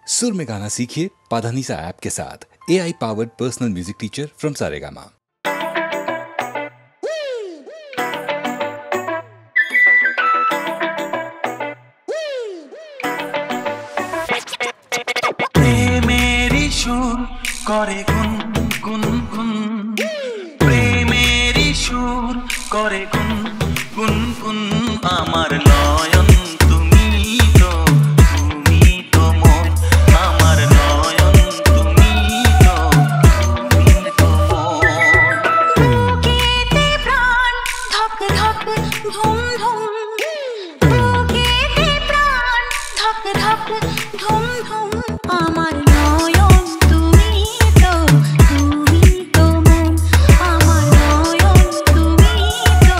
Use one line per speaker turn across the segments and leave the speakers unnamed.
सुर में गाना सीखिए पाधानीसा ऐप के साथ। AI powered personal music teacher from Saregama.
प्रेमेरी सुर करे गुन गुन गुन, प्रेमेरी सुर करे गुन गुन गुन, आमार नयन তুমি তো মন, আমার নয়ন তুমি তো মন। বুকেতে প্রাণ ধক ধক ধুম ধুম, বুকেতে প্রাণ ধক ধক ধুম ধুম, আমার নয়ন তুমি তো মন, আমার নয়ন তুমি তো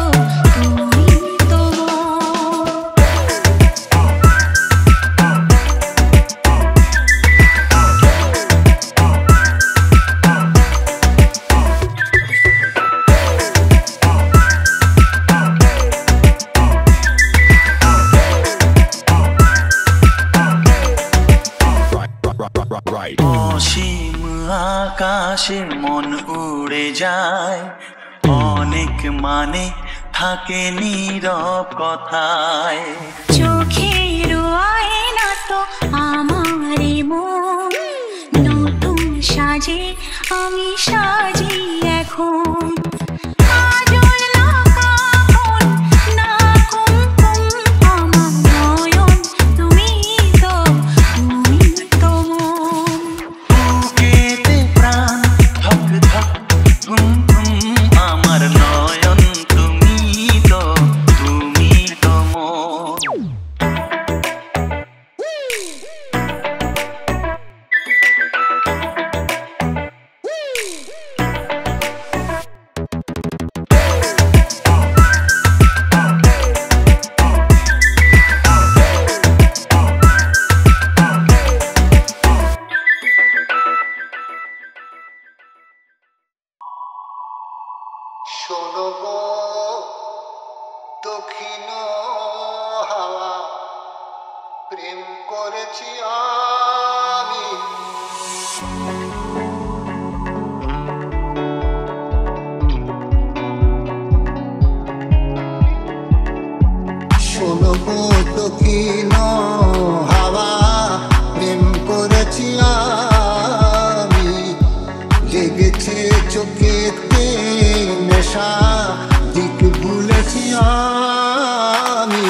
অসীম আকাশে মন উড়ে যায়, অনেক মানে থাকে নীরব কথায়। চোখের আয়না তো আমারই মন, নতুন সাজে আমি সাজি এখন।
শোনো গো দক্ষিণ হাওয়া, প্রেম করেছি আমি। শোনো গো দক্ষিণ হাওয়া, প্রেম করেছি আমি। লেগেছে চোখেতে নেশা, দিক ভুলেছি আমি।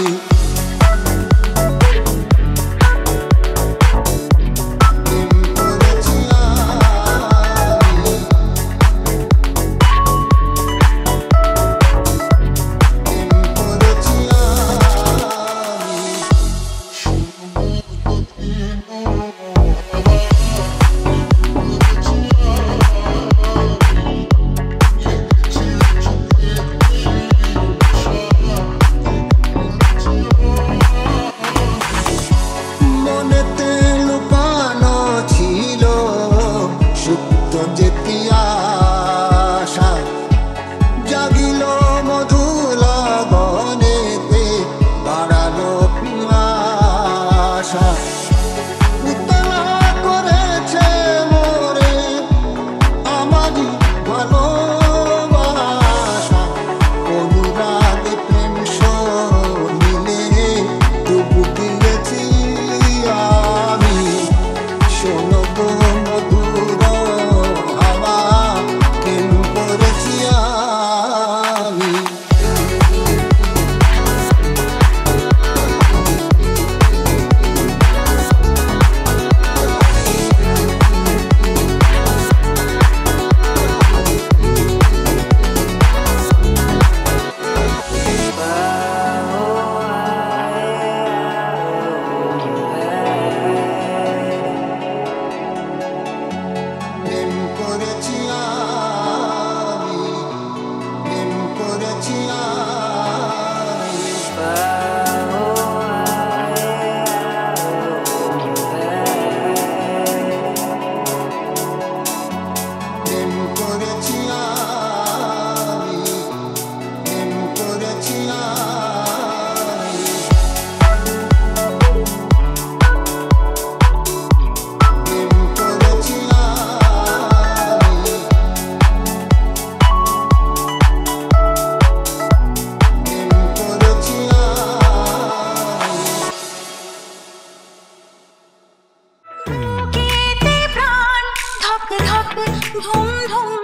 ধুম ধুম